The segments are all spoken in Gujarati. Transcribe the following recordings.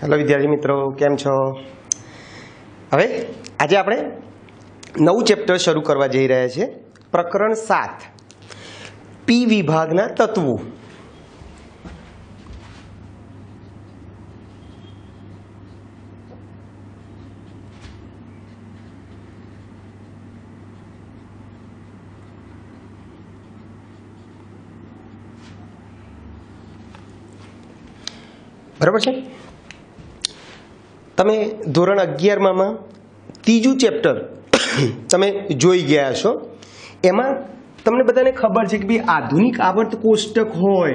हेलो विद्यार्थी मित्रों केम छो। हवे आज आपणे नवुं चेप्टर शुरू करवा जई रह्या छे। प्रकरण 7 पी विभागना तत्वों। बराबर छे। तमे धोरण 11 में तीजू चेप्टर तमे जोई गया छो। एमां तमने बधाने खबर छे कि भाई आधुनिक आवर्त कोष्टक होय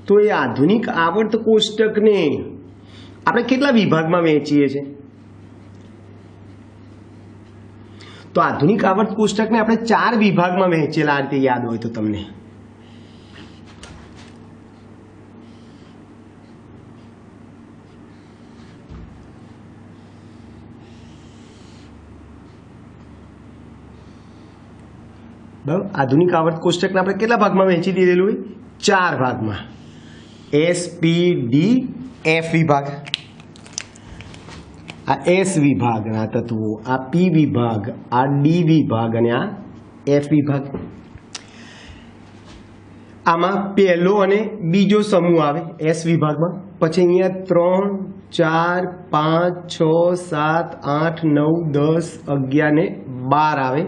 तो ए आधुनिक आवर्त कोष्टकने आपणे केटला विभागमां वहेंचीए छे। तो आधुनिक आवर्त कोष्टकने आपणे 4 विभागमां वहेंचेला आ रीते याद होय तो तमने। आधुनिक आवर्त कोष्टक ने आपणे केटला भागमां वहेंची दीधेलुं होय 4 भागमां। एस पी डी एफ विभाग, आ एस विभागना तत्वो, आ पी विभाग, आ डी विभाग अने आ एफ विभाग। आमां पहेलो अने बीजो समूह आवे एस विभागमां। पछी अहींया 3 4 5 6 7 8 9 10 11 ने 12 आवे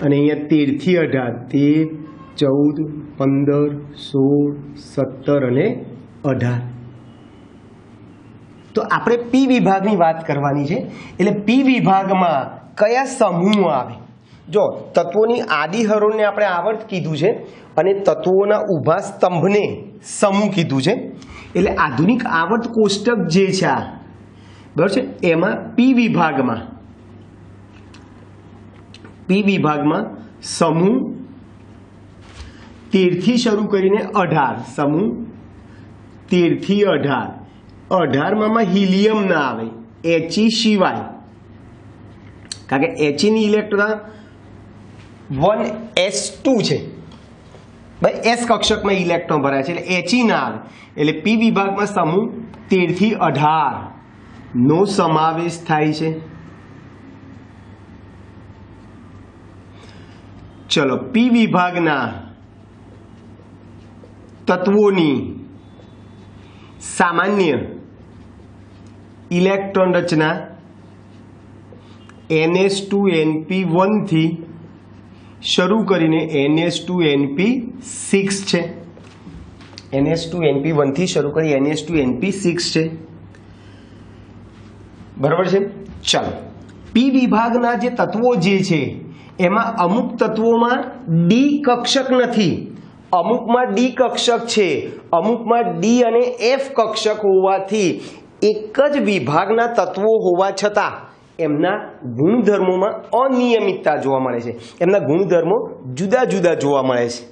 અને અહીંયા 13 થી 18 13 14 15 16 17 અને 18। તો આપણે પી વિભાગની વાત કરવાની છે। એટલે પી વિભાગમાં કયા સમૂહ આવે। જો તત્વોની આદિ હરોળને આપણે આવર્ત કીધું છે અને તત્વોના ઊભા સ્તંભને સમૂહ કીધું છે। એટલે આધુનિક આવર્ત કોષ્ટક જે છે આ બરાબર છે એમાં પી વિભાગમાં पी विभाग में समूह 13 थी शुरू करीने 18 समूह 13 थी 18 में हीलियम ना आवे He सिवाय कारण के He नी इलेक्ट्रॉन 1s2 छे भाई s कक्षक में इलेक्ट्रॉन भराय छे એટલે He ना आवे। એટલે पी विभाग में समूह 13 थी 18 नो समावेश थाय छे। चलो पी विभागना तत्वोनी सामान्य इलेक्ट्रॉन रचना NS2NP1 थी शुरू करीने NS2NP6 छे। NS2NP1 थी शुरू करी NS2NP6 छे बराबर छे। चलो पी विभागना जे तत्वो जे छे एमां अमुक तत्वोमां डी कक्षक नथी, अमुकमां डी कक्षक छे, अमुकमां डी अने एफ कक्षक होवाथी एक ज विभागना तत्वो होवा छतां एमना गुणधर्मोमां अनियमितता जोवा मळे छे। एमना गुणधर्मो जुदा जुदा जोवा मळे छे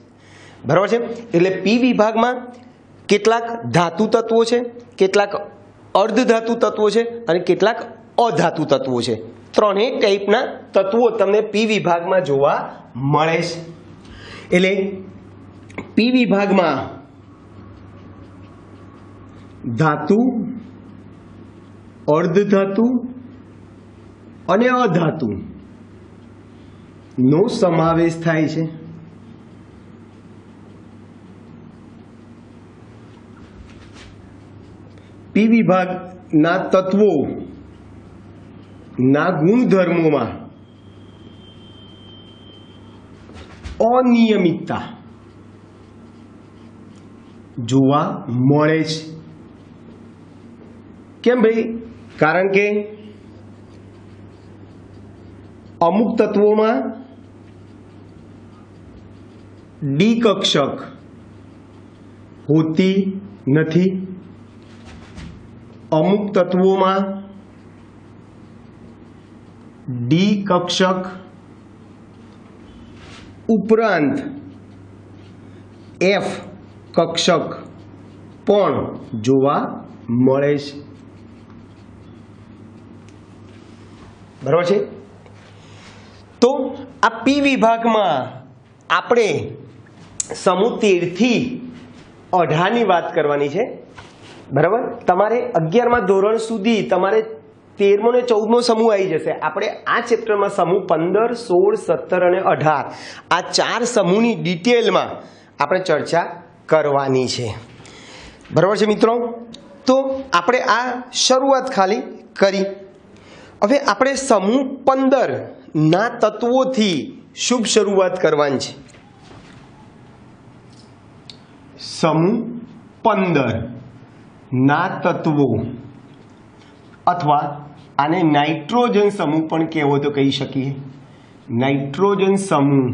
बराबर छे। एटले पी विभागमां केटलाक धातु तत्वो छे, केटलाक अर्धधातु तत्वो छे अने केटलाक अधातु तत्वो छे। त्रणेय टाइपना तत्वो तमने पी विभाग में जोवा मळे छे। एटले पी विभाग में धातु, अर्धधातु अने अधातु नो समावेश थाय छे। पी विभाग ना तत्वो ना गुणधर्मों में अनियमितता जोवा मळे छे। केम भाई? कारण के अमुक तत्वों में डी कक्षक होती नथी, अमुक तत्वों में डी कक्षक उपरांत एफ कक्षक पण जोवा मळे छे बराबर छे। तो आ पी विभाग में आपणे समूह 13 થી 18 ની વાત કરવાની છે। બરાબર, તમારે 11મા ધોરણ સુધી તમારે 13મો ને 14મો સમૂહ આવી જશે. આપણે આ ચેપ્ટરમાં સમૂહ 15, 16, 17 અને 18 આ 4 સમૂહની ડિટેલમાં આપણે ચર્ચા કરવાની છે. બરાબર છે મિત્રો? તો આપણે આ શરૂઆત ખાલી કરી. હવે આપણે સમૂહ 15 ના તત્વોથી શુભ શરૂઆત કરવાની છે. સમૂહ 15 ના તત્વો અથવા આને નાઇટ્રોજન સમૂહ પણ કહેવો તો કહી શકીએ. નાઇટ્રોજન સમૂહ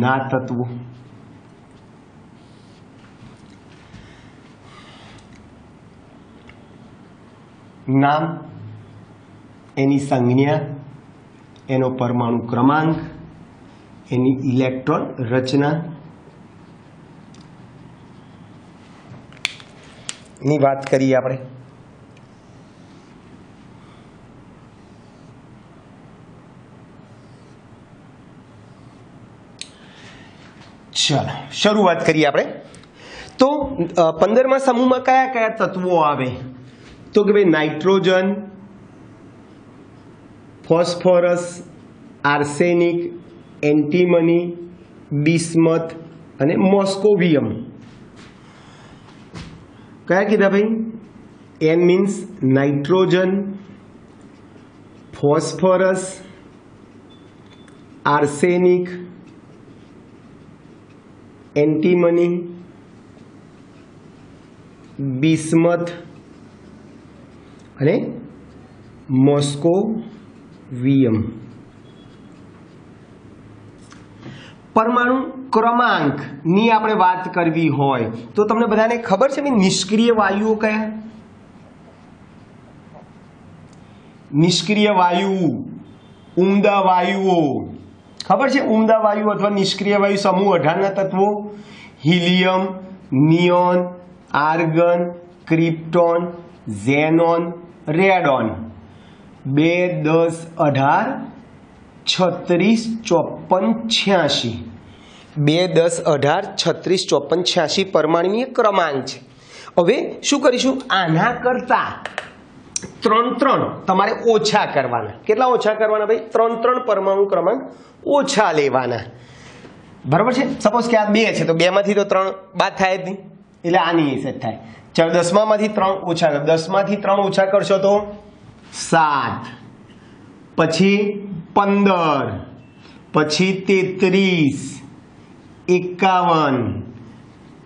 ના તત્વો. નામ, એની સંજ્ઞા, એનો પરમાણુ ક્રમાંક, એની ઇલેક્ટ્રોન રચના ની વાત કરીએ આપણે. ચાલો શરૂઆત કરીએ આપણે. તો 15મા સમૂહમાં કયા કયા તત્વો આવે? તો કે ભાઈ nitrogen, phosphorus, arsenic, antimony, bismuth અને મોસ્કોવિયમ. કયા કીધા ભાઈ? N means nitrogen, phosphorus, arsenic, antimony, bismuth અને મોસ્કોવિયમ. પરમાણુ ક્રમાંકની આપણે વાત કરવી હોય તો તમને બધાને ખબર છે નિષ્ક્રિય વાયુઓ કયા? નિષ્ક્રિય વાયુ, ઉમદા વાયુઓ ખબર છે? ઉમદા વાયુ અથવા નિષ્ક્રિય વાયુ સમૂહ 18 ના તત્વો: helium, neon, argon, krypton, xenon, radon. 2, 10, 18, 36, 54, 86. 2, 10, 18, 36, 54, 86 પરમાણુય ક્રમાંક છે. હવે શું કરીશું? આના કરતા 3 તમારે ઓછા કરવાના. કેટલા ઓછા કરવાના ભાઈ? 3 પરમાણુ ક્રમાંક ઓછા લેવાના. બરાબર છે? સપોઝ કે આ 2 છે તો 2 માંથી તો 3 બાદ થાય જ નહીં, એટલે આની હિસાબ થાય. ચાલો 10 માંથી 3 ઓછા કરો. 10 માંથી 3 ઓછા કરશો તો 7, પછી 15, પછી 33, 51,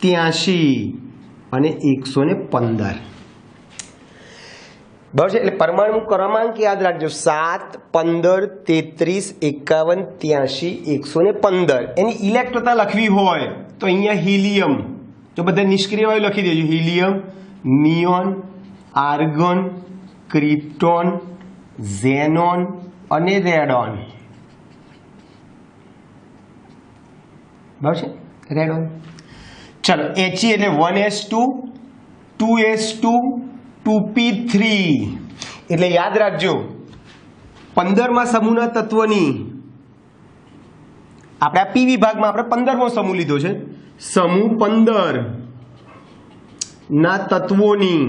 83 અને 115. બરાબર છે? એટલે પરમાણુ ક્રમાંક યાદ રાખજો: 7, 15, 33, 51, 83, 115. એની ઇલેક્ટ્રોનતા લખવી હોય તો અહીંયા હિલિયમ, તો બધા નિષ્ક્રિય વાયુ લખી દેજો: helium, neon, argon, krypton, xenon અને રેડોન. બરાબર છે? રેડોન. ચલો He એટલે 1s2, 2s2, 2p3. એટલે યાદ રાખજો 15મા સમૂહના તત્વની આપણે આ પી વિભાગમાં આપણે 15મો સમૂહ લીધો છે. સમૂહ 15 ના તત્વોની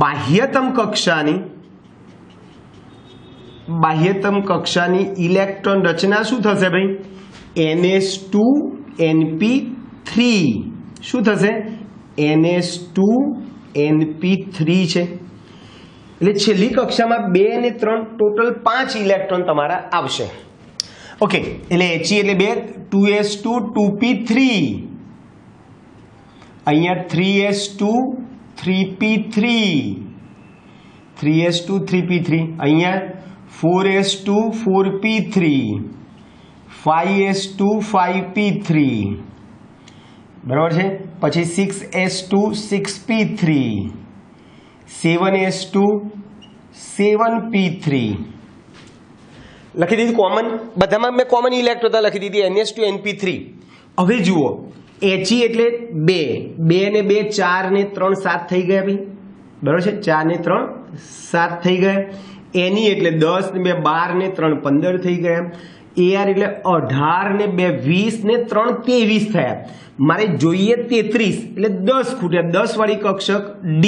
બાહ્યતમ કક્ષાની ઇલેક્ટ્રોન રચના શું થશે ભાઈ? NS2NP3. શું થશે? NS2NP3 છે. એટલે છેલ્લી કક્ષામાં 2 અને 3 ટોટલ 5 ઇલેક્ટ્રોન તમારા આવશે. ઓકે, એટલે He એટલે 2, 2s2, 2p3. અહીંયા 3s2, 3p3, 3s2, 3p3. અહીંયા 4s2, 4p3, 5s2, 5p3. બરાબર છે? પછી 6s2, 6p3, 7s2, 7p3. લખી દીધું કોમન. બધામાં મેં કોમન ઇલેક્ટ્રોનતા લખી દીધી NS2NP3. હવે જુઓ He એટલે 2, 2 ને 2 4 ને 3 7 થઈ ગયા ભાઈ. બરાબર છે? 4 ને 3 7 થઈ ગયા. Ne એટલે 10 ને 2 12 ને 3 15 થઈ ગયા. AR એટલે 18 ને 2 20 ને 3 23 થયા. મારે જોઈએ 33 એટલે 10 ખૂટ્યા. 10 વાળી કક્ષક D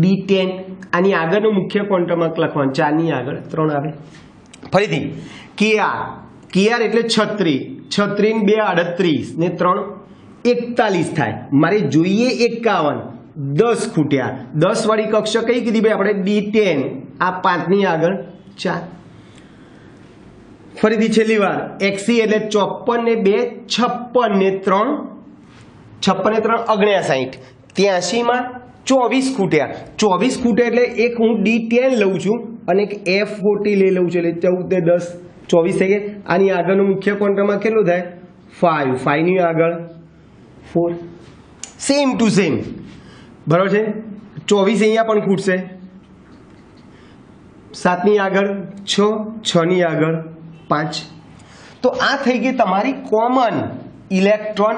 D10. આની આગળનું મુખ્ય ક્વોન્ટમ અંક લખવાનું. 4 ની આગળ 3 આવે. ફરીથી KR એટલે 36. 36 ને 2 38 ને 3 41 થાય. મારે જોઈએ 51. 10 ખૂટ્યા. 10 વાળી કક્ષક કઈ કીધી ભાઈ આપણે? D10. આ 5 ની આગળ 4. ફરીથી છેલ્લી વાર XC એટલે 54 ને 2 56 ને 3 56 ને 3 59. 83 માં 24 ખૂટ્યા. 24 ખૂટ્યા એટલે એક હું D10 લઉં છું અને એક F40 લઈ લઉં છું એટલે 14 ને 10 24 થઈ ગયા. આની આગળનું મુખ્ય ક્વોન્ટમમાં કેટલું થાય? 5. 5 ની આગળ 4. Same to same. બરાબર છે. 24 અહીંયા પણ ખૂટશે. 7 ની આગળ 6. 6 ની આગળ 5. તો આ થઈ ગઈ તમારી કોમન ઇલેક્ટ્રોન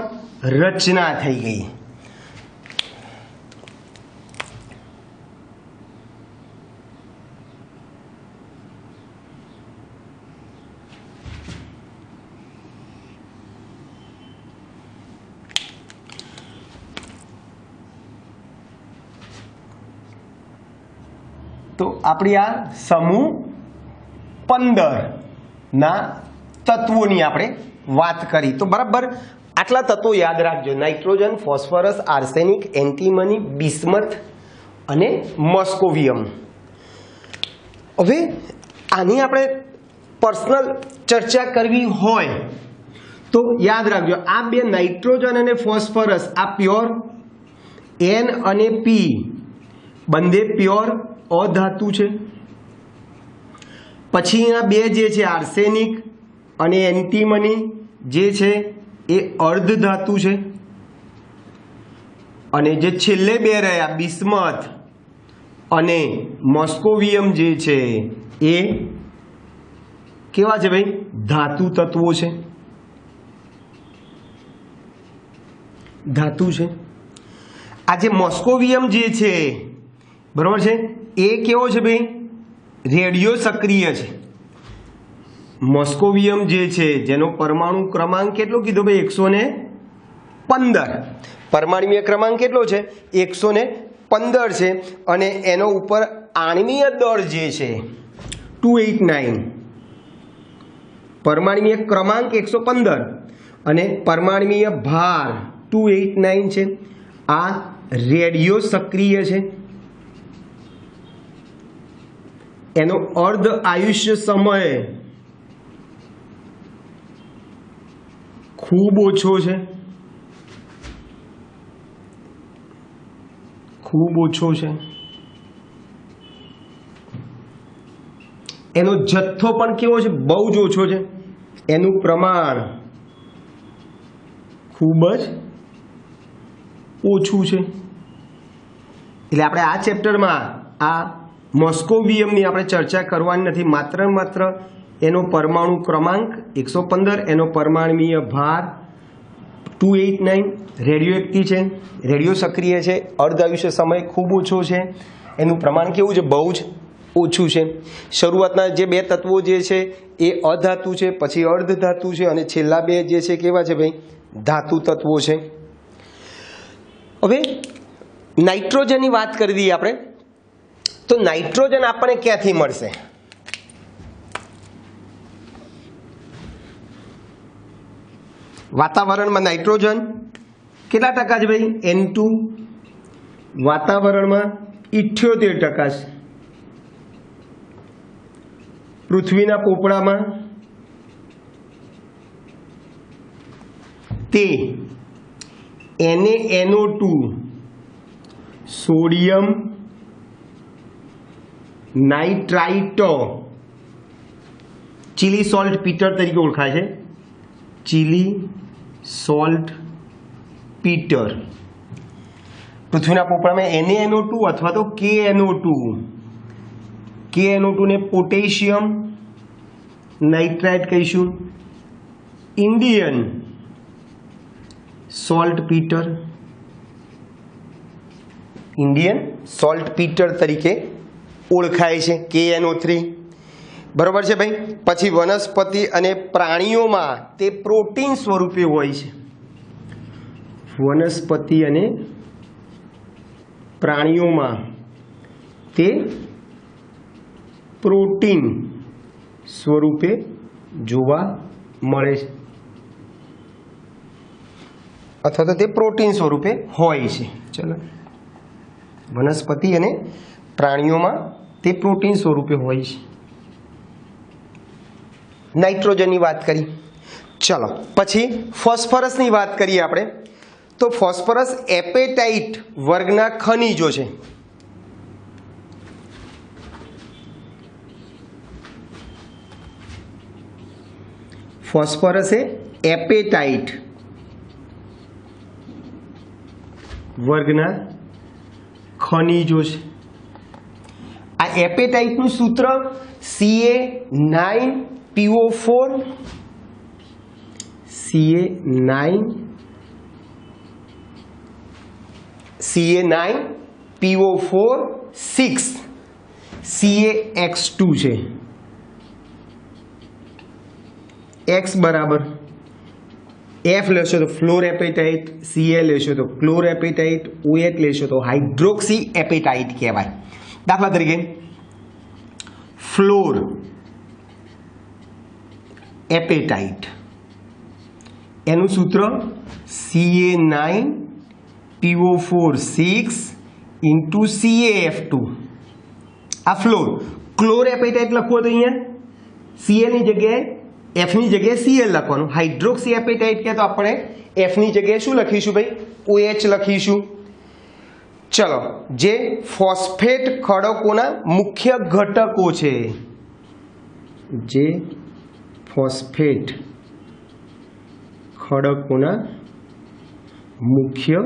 રચના થઈ ગઈ. તો આપણી આ સમૂહ 15 ના તત્વોની આપણે વાત કરી. તો બરાબર આટલા તત્વો યાદ રાખજો: nitrogen, phosphorus, arsenic, antimony, bismuth અને મસ્કોવિયમ. હવે આની આપણે પર્સનલ ચર્ચા કરવી હોય તો યાદ રાખજો, આ બે નાઇટ્રોજન અને ફોસ્ફરસ આ પ્યોર N અને P બંને પ્યોર અધાતુ છે. પછી આ બે જે છે આર્સેનિક અને એન્ટીમની જે છે એ અર્ધ ધાતુ છે. અને જે છેલ્લે બે રહ્યા બિસ્મથ અને મોસ્કોવિયમ જે છે એ કેવા છે ભાઈ? ધાતુ તત્વો છે, ધાતુ છે. આ જે મોસ્કોવિયમ જે છે બરાબર છે એ કેવો છે ભાઈ? રેડિયો સક્રિય છે. મોસ્કોવિયમ જે છે જેનો પરમાણુ ક્રમાંક કેટલો કીધો ભાઈ? 115. પરમાણુય ક્રમાંક કેટલો છે? 115 છે. અને એનો ઉપર આણ્વીય દળ જે છે 289. પરમાણુય ક્રમાંક 115 અને પરમાણુય ભાર 289 છે. આ રેડિયો સક્રિય છે. એનો અર્ધ આયુષ્ય સમય ખૂબ ઓછો છે, ખૂબ ઓછો છે. એનો જથ્થો પણ કેવો છે? બહુ જ ઓછો છે. એનું પ્રમાણ ખૂબ જ ઓછું છે. એટલે આપણે આ ચેપ્ટરમાં આ મોસ્કોવિયમની આપણે ચર્ચા કરવાની નથી. માત્ર એનો પરમાણુ ક્રમાંક 115, એનો પરમાણુય ભાર 289, રેડિયો એક્ટિવ છે, રેડિયો સક્રિય છે, અર્ધ આયુષ્ય સમય ખૂબ ઓછો છે, એનું પ્રમાણ કેવું છે? બહુ જ ઓછું છે. શરૂઆતના જે બે તત્વો જે છે એ અધાતુ છે, પછી અર્ધ ધાતુ છે અને છેલ્લા બે જે છે કેવા છે ભાઈ? ધાતુ તત્વો છે. હવે નાઇટ્રોજનની વાત કરી દઈએ આપણે. તો નાઇટ્રોજન આપણને ક્યાંથી મળશે? વાતાવરણમાં નાઇટ્રોજન કેટલા ટકા છે ભાઈ? N2. વાતાવરણમાં 78% છે. પૃથ્વીના પોપડામાં તે NaNO2 sodium nitrite chilli salt Peter તરીકે ઓળખાય છે. Chilli salt Peter. પૃથ્વીના પોપડામાં NaNO2 અથવા તો KNO2. KNO2 ને પોટેશિયમ નાઇટ્રાઇટ કહીશું. Indian salt Peter, Indian salt Peter તરીકે ઓળખાય છે. KNO3. બરોબર છે ભાઈ. પછી વનસ્પતિ અને પ્રાણીઓમાં તે પ્રોટીન સ્વરૂપે હોય છે. વનસ્પતિ અને પ્રાણીઓમાં તે પ્રોટીન સ્વરૂપે જોવા મળે છે અથવા તો તે પ્રોટીન સ્વરૂપે હોય છે. ચલો, વનસ્પતિ અને પ્રાણીઓમાં તે પ્રોટીન સ્વરૂપે હોય છે. નાઇટ્રોજનની વાત કરી. ચલો પછી ફોસ્ફરસની વાત કરીએ આપણે. તો ફોસ્ફરસ એપેટાઇટ વર્ગના ખનિજો છે. ફોસ્ફરસ એ એપેટાઇટ વર્ગના ખનિજો છે. આ એપેટાઇટનું સૂત્ર Ca9PO4 Ca9PO4 6 CaX2 છે. X બરાબર F લેશો તો ફ્લોર એપેટાઇટ, Ca લેશો તો ક્લોર એપેટાઇટ, OH લેશો તો હાઇડ્રોક્સી એપેટાઇટ કહેવાય. દાખલા તરીકે ફ્લોર એપેટાઇટ એનું સૂત્ર Ca9PO4 6 into CaF2. આ ફ્લોર. ક્લોર એપેટાઇટ લખવો તો અહીંયા Ca ની જગ્યાએ F ની જગ્યાએ Cl લખવાનું. હાઇડ્રોક્સી એપેટાઇટ કે તો આપણે F ની જગ્યાએ શું લખીશું ભાઈ? OH લખીશું. ચલો, જે ફોસ્ફેટ ખડકોના મુખ્ય ઘટકો છે, જે ફોસ્ફેટ ખડકોના મુખ્ય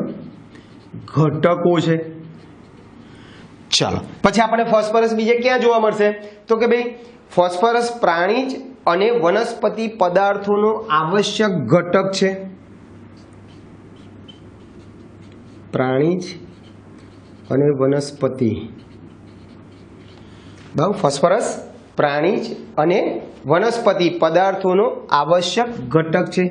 ઘટકો છે. ચાલો પછી આપણે ફોસ્ફરસ બીજે ક્યાં જોવા મળશે? તો કે ભાઈ ફોસ્ફરસ પ્રાણીજ અને વનસ્પતિ પદાર્થોનો આવશ્યક ઘટક છે. પ્રાણીજ અને વનસ્પતિ, બરાબર. ફોસ્ફરસ પ્રાણીજ અને વનસ્પતિ પદાર્થોનો આવશ્યક ઘટક છે.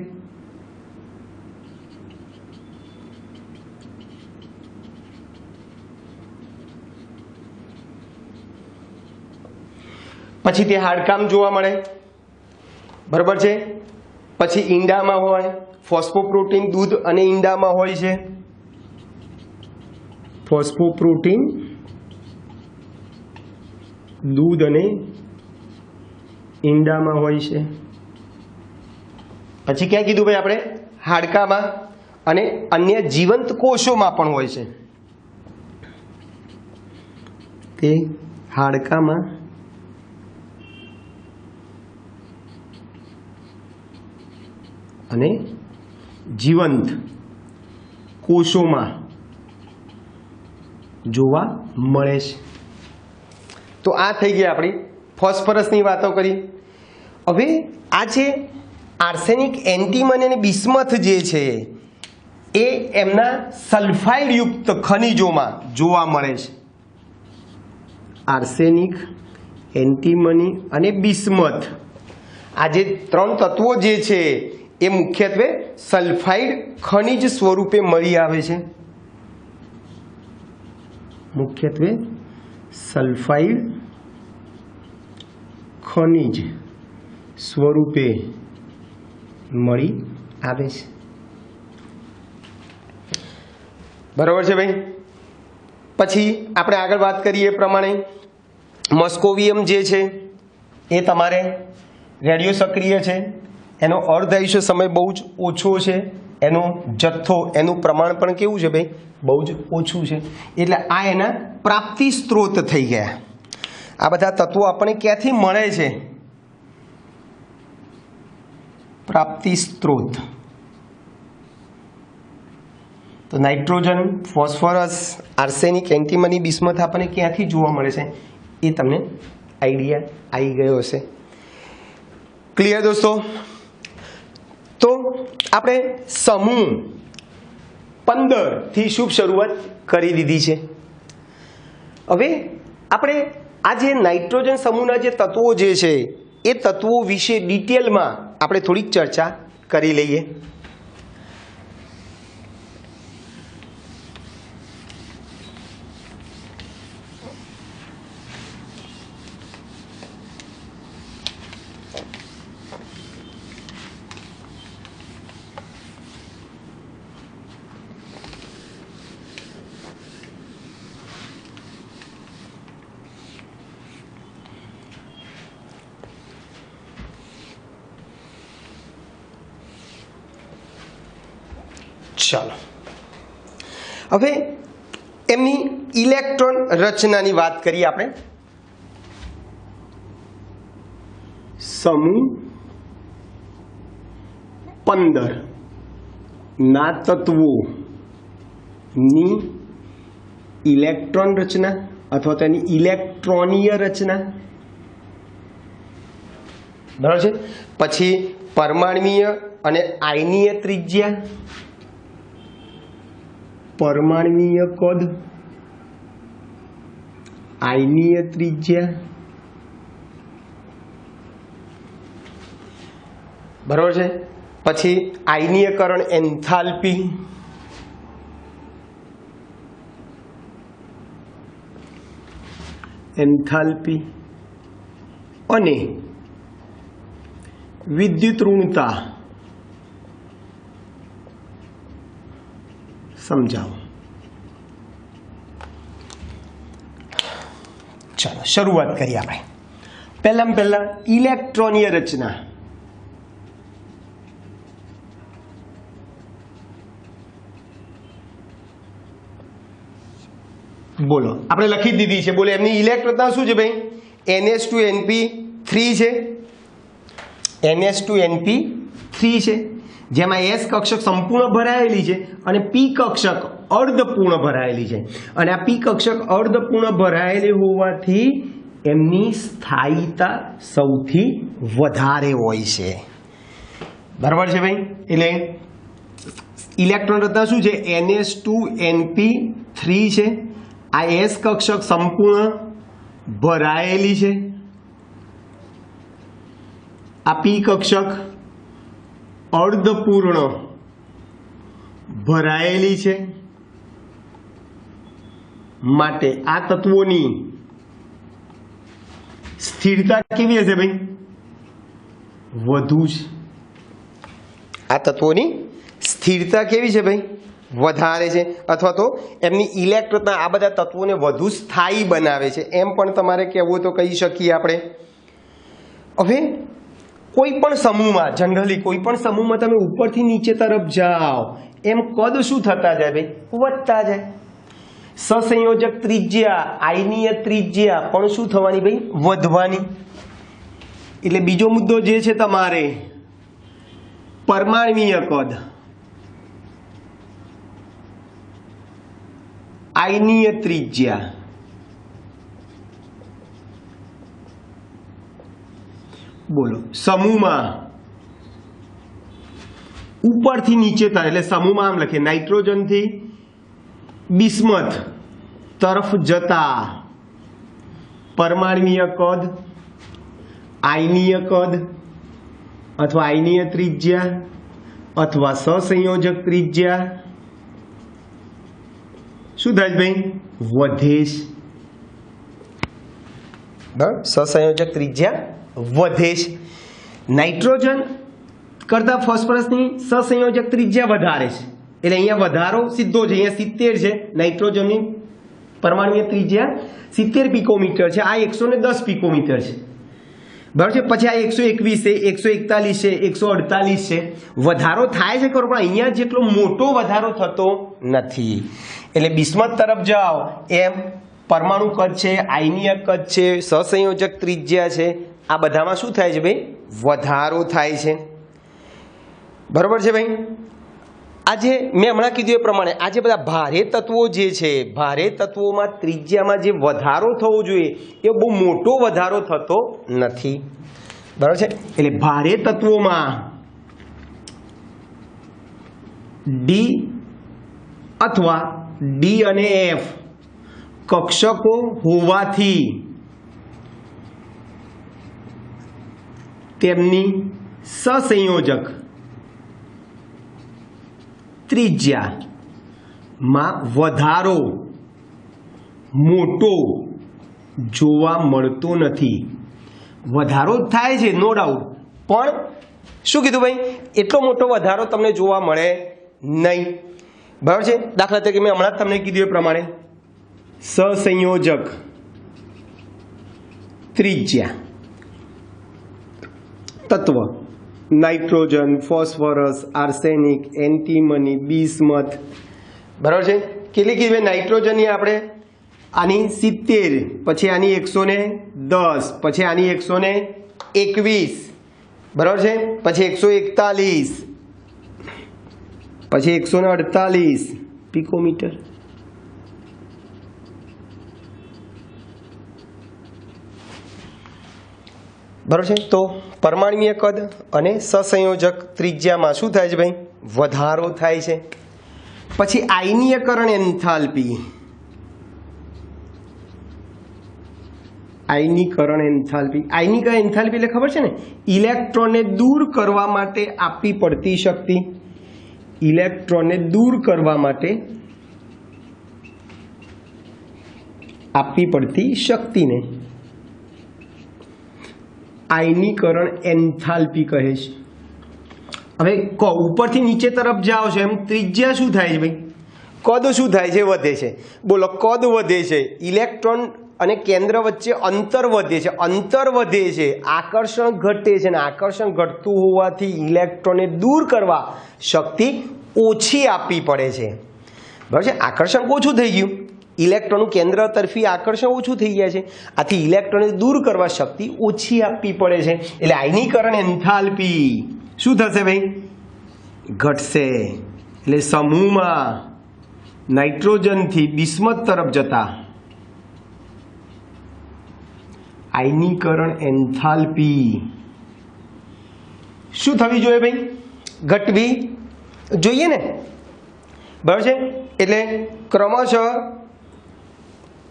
પછી તે હાડકામાં જોવા મળે, બરાબર છે. પછી ઈંડામાં હોય. ફોસ્ફોપ્રોટીન દૂધ અને ઈંડામાં હોય છે. ફોસ્ફોપ્રોટીન દૂધ અને ઈંડામાં હોય છે. પછી ક્યાં કીધું ભાઈ આપણે? હાડકામાં અને અન્ય જીવંત કોષોમાં પણ હોય છે. તે હાડકામાં અને જીવંત કોષોમાં જોવા મળે છે. તો આ થઈ ગઈ આપણી ફોસ્ફરસની વાતો કરી. હવે આ છે આર્સેનિક, એન્ટીમની અને બિસ્મથ જે છે એ એમના સલ્ફાઇડ યુક્ત ખનિજોમાં જોવા મળે છે. આર્સેનિક, એન્ટીમની અને બિસ્મથ આ જે ત્રણ તત્વો જે છે એ મુખ્યત્વે સલ્ફાઇડ ખનિજ સ્વરૂપે મળી આવે છે. મુખ્યત્વે સલ્ફાઇડ ખનિજ સ્વરૂપે મળી આવે છે. બરાબર છે ભાઈ. પછી આપણે આગળ વાત કરીએ એ પ્રમાણે મસ્કોવિયમ જે છે એ તમારે રેડિયો સક્રિય છે. એનો અર્ધાયુષ્ય સમય બહુ જ ઓછો છે. એનો જથ્થો, એનું પ્રમાણ પણ કેવું છે ભાઈ? બહુ જ ઓછું છે. એટલે આ એના પ્રાપ્તિ સ્ત્રોત થઈ ગયા. આ બધા તત્વો આપણને ક્યાંથી મળે છે? પ્રાપ્તિ સ્ત્રોત. તો nitrogen, phosphorus, arsenic, antimony, bismuth આપણને ક્યાંથી જોવા મળે છે એ તમને આઈડિયા આવી ગયો હશે. ક્લિયર દોસ્તો? તો આપણે સમૂહ 15 થી શુભ શરૂઆત કરી દીધી છે. હવે આપણે આ જે નાઇટ્રોજન સમૂહના જે તત્વો જે છે એ તત્વો વિશે ડિટેલમાં આપણે થોડીક ચર્ચા કરી લઈએ. ચાલો હવે એમની ઇલેક્ટ્રોન રચનાની વાત કરીએ આપણે. સમૂહ 15 ના તત્વોની ઇલેક્ટ્રોન રચના અથવા તો એની ઇલેક્ટ્રોનીય રચના, બરાબર છે. પછી પરમાણ્વીય અને આયનીય ત્રિજ્યા, પરમાણ્વીય કદ, આયનીય ત્રિજ્યા, બરાબર છે. પછી આયનીયકરણ એન્થાલ્પી, અને વિદ્યુત ઋણતા સમજાવો. ચાલો શરૂઆત કરીએ આપણે. પહેલા ઇલેક્ટ્રોનીય રચના. બોલો આપણે લખી દીધી છે. બોલો એમની ઇલેક્ટ્રોન રચના શું છે ભાઈ? NH2NP3 છે. NH2NP3 છે જેમાં S કક્ષક સંપૂર્ણ ભરાયેલી છે અને P કક્ષક અર્ધપૂર્ણ ભરાયેલી છે. અને આ P કક્ષક અર્ધપૂર્ણ ભરાયેલી હોવાથી એમની સ્થાયીતા સૌથી વધારે હોય છે. બરાબર છે ભાઈ? એટલે ઇલેક્ટ્રોન રચના શું છે? NH2NP3 છે. આ S કક્ષક સંપૂર્ણ ભરાયેલી છે. આ P કક્ષક અર્ધપૂર્ણ ભરાયેલી છે. માટે આ તત્વોની સ્થિરતા કેવી હશે ભાઈ? વધુ છે. આ તત્વોની સ્થિરતા કેવી છે ભાઈ? વધારે છે. અથવા તો એમની ઇલેક્ટ્રોનના આ બધા તત્વોને વધુ સ્થાયી બનાવે છે એમ પણ તમારે કહેવું તો કહી શકીએ આપણે. હવે કોઈ પણ સમૂહમાં, જનરલી કોઈ પણ સમૂહમાં તમે ઉપરથી નીચે તરફ જાઓ એમ કદ શું થતા જાય ભાઈ? વધતા જાય. સહસંયોજક ત્રિજ્યા, આયનીય ત્રિજ્યા પણ શું થવાની ભાઈ? વધવાની. એટલે બીજો મુદ્દો જે છે તમારે પરમાણ્વીય કદ, આયનીય ત્રિજ્યા, બોલો સમૂહમાં ઉપરથી નીચે તરફ, એટલે સમૂહમાં આમ લખીએ નાઇટ્રોજનથી બિસ્મથ તરફ જતા પરમાણ્વીય કદ, આયનીય કદ અથવા આયનીય ત્રિજ્યા અથવા સહસંયોજક ત્રિજ્યા શું થાય ભાઈ? વધે. બરાબર? સહસંયોજક ત્રિજ્યા વધે. નાઇટ્રોજન કરતા ફોસ્ફરસની સહસંયોજક ત્રિજ્યા વધારે છે એટલે અહીંયા વધારો સીધો છે. અહીંયા 70 છે નાઇટ્રોજનની પરમાણ્વીય ત્રિજ્યા 70 પિકોમીટર છે. આ 110 પિકોમીટર છે. બરાબર છે? પછી આ 121 છે, 141 છે, 148 છે. વધારો થાય છે ખરો પણ અહીંયા જેટલો મોટો વધારો થતો નથી. એટલે બિસ્મથ તરફ જાઓ એમ પરમાણુ કદ છે, આયનીય કદ છે, સહસંયોજક ત્રિજ્યા છે, આ બધામાં શું થાય છે ભાઈ? વધારો થાય છે. બરોબર છે ભાઈ? આજે મેં હમણાં કીધું એ પ્રમાણે આજે બધા ભારે તત્વો જે છે, ભારે તત્વોમાં ત્રિજ્યામાં જે વધારો થવો જોઈએ એ બહુ મોટો વધારો થતો નથી. બરાબર છે? એટલે ભારે તત્વોમાં ડી અથવા ડી અને એફ કક્ષકો હોવાથી તેમની સહસંયોજક ત્રિજ્યામાં વધારો મોટો જોવા મળતો નથી. વધારો થાય છે નો ડાઉટ, પણ શું કીધું ભાઈ, એટલો મોટો વધારો તમને જોવા મળે નહીં. બરાબર છે. દાખલા તરીકે મેં હમણાં જ તમને કીધું એ પ્રમાણે સહસંયોજક ત્રિજ્યા તત્વ nitrogen, phosphorus, arsenic, antimony, bismuth. બરાબર છે. કેટલી કીધી નાઇટ્રોજનની આપણે આની 70, પછી આની 110, પછી આની 121, બરાબર છે. પછી 141, પછી 148 પિકોમીટર. બરાબર છે. તો પરમાણ્વીય કદ અને સહસંયોજક ત્રિજ્યામાં શું થાય છે ભાઈ? વધારો થાય છે. પછી આયનીયકરણ એન્થાલ્પી. આયનીકરણ એન્થાલ્પી. આયનીકરણ એન્થાલ્પી એટલે ખબર છે ને, ઇલેક્ટ્રોનને દૂર કરવા માટે આપવી પડતી શક્તિ. ઇલેક્ટ્રોનને દૂર કરવા માટે આપવી પડતી શક્તિને આયનીકરણ એન્થાલ્પી કહે છે. હવે ઉપરથી નીચે તરફ જાઓ છો એમ ત્રિજ્યા શું થાય છે ભાઈ? કદ શું થાય છે? વધે છે. બોલો, કદ વધે છે, ઇલેક્ટ્રોન અને કેન્દ્ર વચ્ચે અંતર વધે છે, અંતર વધે છે, આકર્ષણ ઘટે છે, અને આકર્ષણ ઘટતું હોવાથી ઇલેક્ટ્રોનને દૂર કરવા શક્તિ ઓછી આપવી પડે છે. બરાબર છે. આકર્ષણ ઓછું થઈ ગયું, ઇલેક્ટ્રોનનું કેન્દ્ર તરફી આકર્ષણ ઓછું થઈ ગયા છે, આથી ઇલેક્ટ્રોનને દૂર કરવા શક્તિ ઓછી આપવી પડે છે. એટલે આયનીકરણ એન્થાલ્પી શું થશે ભાઈ? ઘટશે. એટલે સમૂહમાં નાઇટ્રોજનથી બિસ્મથ તરફ જતા આયનીકરણ એન્થાલ્પી શું થવી જોઈએ ભાઈ? ઘટવી જોઈએ ને. બરાબર છે. એટલે ક્રમશઃ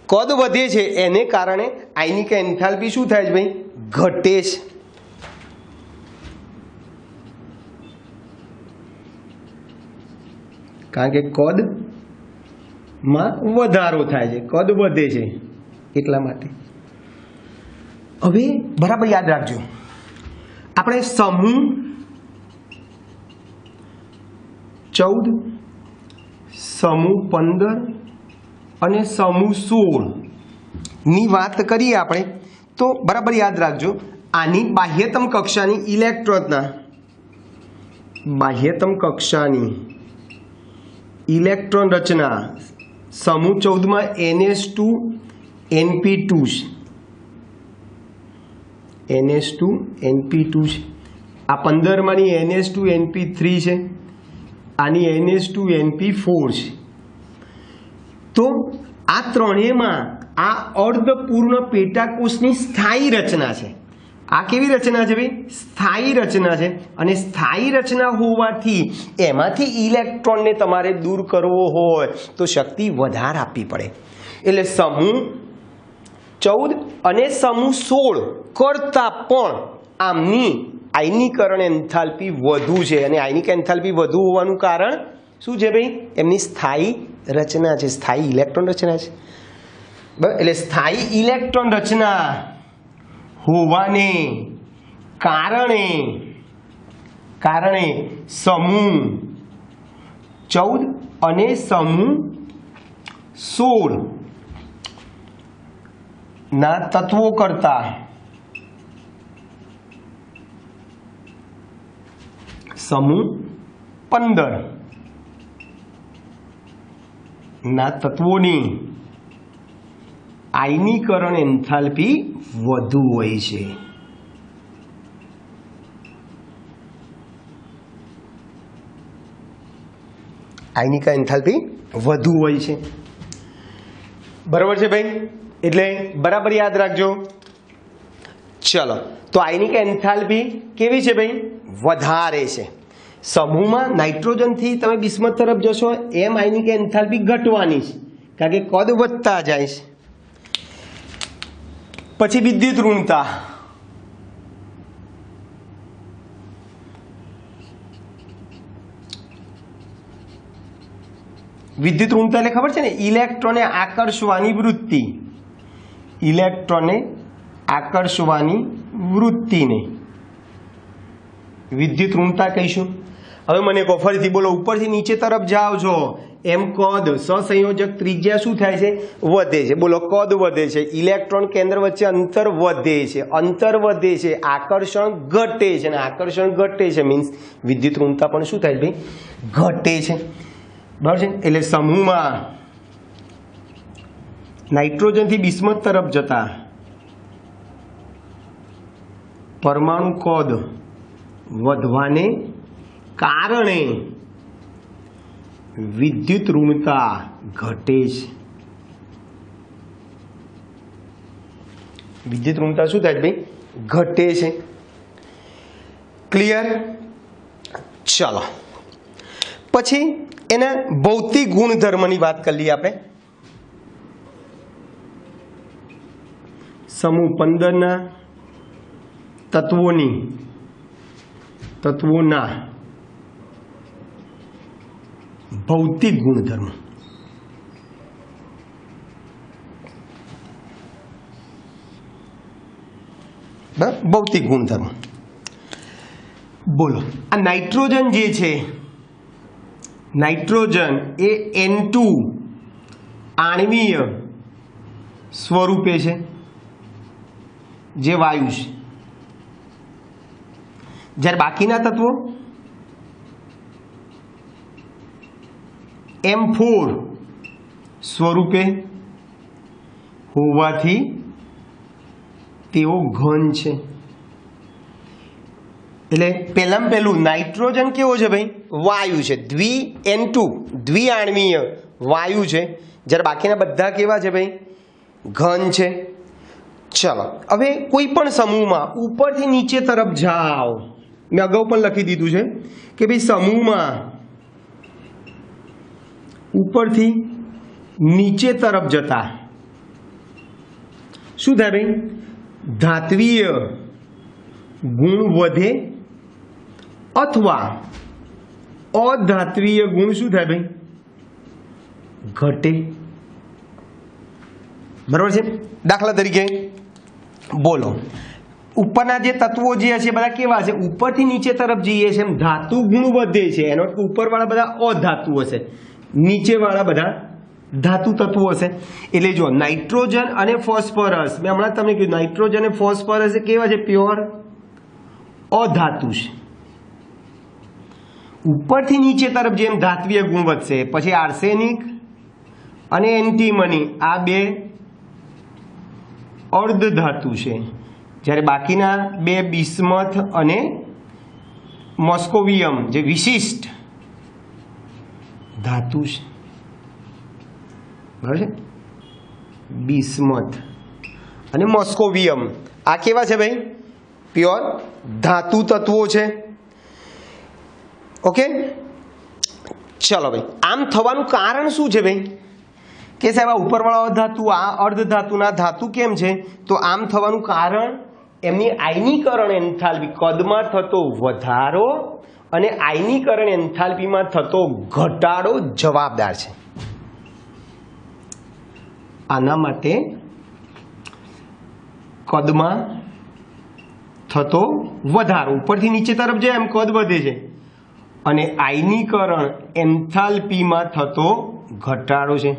કદ વધે છે, એને કારણે આયનિક એન્થાલ્પી શું થાય છે ભાઈ? ઘટે છે. કારણ કે કદમાં વધારો થાય છે, કદ વધે છે એટલા માટે. હવે બરાબર યાદ રાખજો, આપણે સમૂહ 14, સમૂહ 15 અને સમૂહ 16 ની વાત કરીએ આપણે, તો બરાબર યાદ રાખજો, આની બાહ્યતમ કક્ષાની ઇલેક્ટ્રોનના બાહ્યતમ કક્ષાની ઇલેક્ટ્રોન રચના સમૂહ 14માં NH2 NP2 છે, NH2 NP2 છે. આ 15માની NH2 NP3 છે, આની NH2 NP4 છે. તો આ ત્રણેયમાં આ અર્ધપૂર્ણ પેટાકોષની સ્થાયી રચના છે. આ કેવી રચના છે ભાઈ? સ્થાયી રચના છે. અને સ્થાયી રચના હોવાથી એમાંથી ઇલેક્ટ્રોનને તમારે દૂર કરવો હોય તો શક્તિ વધારે આપવી પડે. એટલે સમૂહ 14 અને સમૂહ 16 કરતાં પણ આમની આયનીકરણ એન્થાલ્પી વધુ છે. અને આયનિક એન્થાલ્પી વધુ હોવાનું કારણ શું છે ભાઈ? એમની સ્થાયી રચના છે, સ્થાયી ઇલેક્ટ્રોન રચના છે. બરાબર. એટલે સ્થાયી ઇલેક્ટ્રોન રચના હોવાને કારણે સમૂહ 14 અને સમૂહ 16 ના તત્વો કરતા સમૂહ 15 ના તત્વોની આયનીકરણ એન્થાલ્પી વધુ હોય છે. આયનિક એન્થાલ્પી વધુ હોય છે. બરાબર છે ભાઈ? એટલે બરાબર યાદ રાખજો. ચલો, તો આયનિક એન્થાલ્પી કેવી છે ભાઈ? વધારે છે. સમૂહમાં નાઇટ્રોજનથી તમે બિસ્મથ તરફ જશો એમ આયનિક એન્થાલ્પી ઘટવાની છે, કારણ કે કદ વધતા જાય છે. પછી વિદ્યુત ઋણતા. વિદ્યુત ઋણતા એટલે ખબર છે ને, ઇલેક્ટ્રોનને આકર્ષવાની વૃત્તિ, ઇલેક્ટ્રોનને આકર્ષવાની વૃત્તિને વિદ્યુત ઋણતા કહીશું. હવે મને કહો ફરીથી બોલો, ઉપરથી નીચે તરફ જાઓ છો એમ કદ સહસંયોજક ત્રિજ્યા શું થાય છે? વધે છે. બોલો, કદ વધે છે, ઇલેક્ટ્રોન કેન્દ્ર વચ્ચે અંતર વધે છે, અંતર વધે છે, આકર્ષણ ઘટે છે, અને આકર્ષણ ઘટે છે મીન્સ વિદ્યુત ઋણતા પણ શું થાય ભાઈ? ઘટે છે. બરાબર છે. એટલે સમૂહમાં નાઇટ્રોજનથી બિસ્મથ તરફ જતા પરમાણુ કદ વધવાને કારણે વિદ્યુત ઋણતા ઘટે છે. વિદ્યુત ઋણતા શું થાય ભાઈ? ઘટે છે. ક્લિયર? ચલો, પછી એના ભૌતિક ગુણધર્મની વાત કરી લઈએ આપણે. સમૂહ 15 તત્વોના ભૌતિક ગુણધર્મ. ભૌતિક ગુણધર્મ બોલો. આ નાઇટ્રોજન જે છે, નાઇટ્રોજન એ N2 આણ્વીય સ્વરૂપે છે, જે વાયુ છે. જ્યારે બાકીના તત્વો M4 સ્વરૂપે હોવાથી તેઓ ઘન છે. એટલે પહેલામાં પહેલું નાઇટ્રોજન કેવો છે ભાઈ? વાયુ છે, N2 દ્વિઆણ્વીય વાયુ છે. જ્યારે બાકીના બધા કેવા છે ભાઈ? ઘન છે. ચલો, હવે કોઈ પણ સમૂહમાં ઉપરથી નીચે તરફ જાઓ. મેં અગાઉ પણ લખી દીધું છે કે ભાઈ સમૂહમાં ઉપરથી નીચે તરફ જતા શું થાય ભાઈ? ધાત્વીય ગુણ વધે અથવા અધાત્વીય ગુણ શું થાય ભાઈ? ઘટે. બરાબર છે. દાખલા તરીકે બોલો, ઉપરના જે તત્વો જે છે બધા કેવા છે? ઉપરથી નીચે તરફ જઈએ છે એમ ધાતુ ગુણ વધે છે. એનો અર્થ ઉપરવાળા બધા અધાતુ હશે, નીચેવાળા બધા ધાતુ તત્વો હશે. એટલે જો નાઇટ્રોજન અને ફોસ્ફરસ, મેં હમણાં તમને કીધું નાઇટ્રોજન અને ફોસ્ફરસ કેવા છે? પ્યોર અધાતુ છે. ઉપરથી નીચે તરફ જેમ ધાત્વીય ગુણ વધશે, પછી આર્સેનિક અને એન્ટીમની આ બે અર્ધ ધાતુ છે. જ્યારે બાકીના બે બિસ્મથ અને મોસ્કોવિયમ જે વિશિષ્ટ ધાતુ છે. બરાબર છે. બિસ્મથ અને મોસ્કોવિયમ આ કેવા છે ભાઈ? પ્યોર ધાતુ તત્વો છે. ઓકે, ચલો ભાઈ, આમ થવાનું કારણ શું છે ભાઈ? કે સાહેબ આ ઉપરવાળા અધાતુ આ અર્ધધાતુના ધાતુ કેમ છે? તો આમ થવાનું કારણ એમની આયનીકરણ એન્થાલ્પી કદમાં થતો વધારો અને આયનીકરણ એન્થાલ્પીમાં થતો ઘટાડો જવાબદાર છે. આના માટે કદમાં થતો વધારો, ઉપરથી નીચે તરફ જાય એમ કદ વધે છે, અને આયનીકરણ એન્થાલ્પીમાં થતો ઘટાડો છે.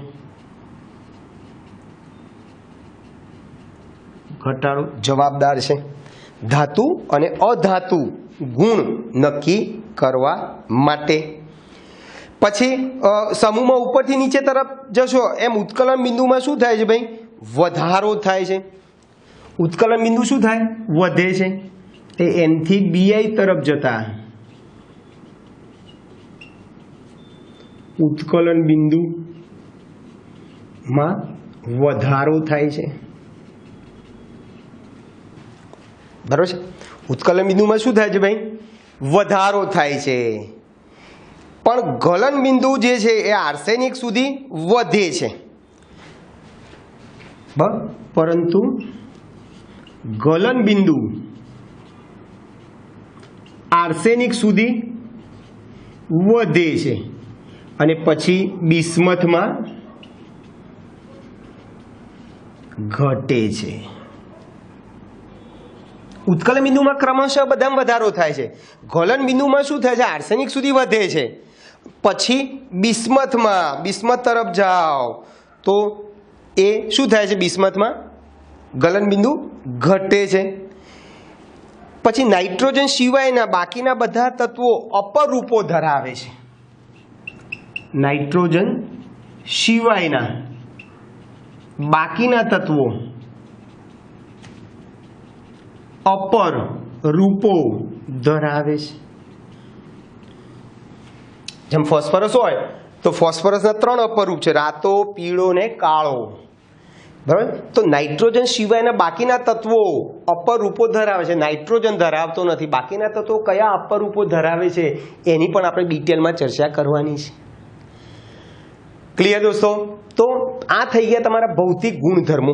ઘટાડો જવાબદાર છે ધાતુ અને અધાતુ ગુણ નક્કી કરવા માટે. પછી સમૂહમાં ઉપરથી નીચે તરફ જશો એમ ઉત્કલન બિંદુમાં શું થાય છે ભાઈ? વધારો થાય છે. ઉત્કલન બિંદુ શું થાય? વધે છે. એ N થી Bi તરફ જતા ઉત્કલન બિંદુમાં વધારો થાય છે. બરાબર છે. ઉત્કલન બિંદુમાં શું થાય છે ભાઈ? વધારો થાય છે. પણ ગલન બિંદુ જે છે એ આર્સેનિક સુધી વધે છે. પરંતુ ગલન બિંદુ આર્સેનિક સુધી વધે છે અને પછી બિસ્મથમાં ઘટે છે. ઉત્કલન બિંદુમાં ક્રમશઃ બધામાં વધારો થાય છે. ગલન બિંદુમાં શું થાય છે? આર્સેનિક સુધી વધે છે. પછી બિસ્મથ તરફ જાઓ તો એ શું થાય છે? બિસ્મથમાં ગલન બિંદુ ઘટે છે. પછી નાઇટ્રોજન સિવાયના બાકીના બધા તત્વો અપરૂપો ધરાવે છે. નાઇટ્રોજન સિવાયના બાકીના તત્વો અપર રૂપો ધરાવે છે. જેમ ફોસ્ફરસ હોય તો ફોસ્ફરસના 3 અપર રૂપ છે: રાતો, પીળો ને કાળો. બરાબર? તો નાઇટ્રોજન સિવાયના બાકીના તત્વો અપર રૂપો ધરાવે છે. નાઇટ્રોજન ધરાવતો નથી. બાકીના તત્વો કયા અપર રૂપો ધરાવે છે એની પણ આપણે ડિટેલમાં ચર્ચા કરવાની છે. ક્લિયર દોસ્તો? તો આ થઈ ગયા તમારા ભૌતિક ગુણધર્મો.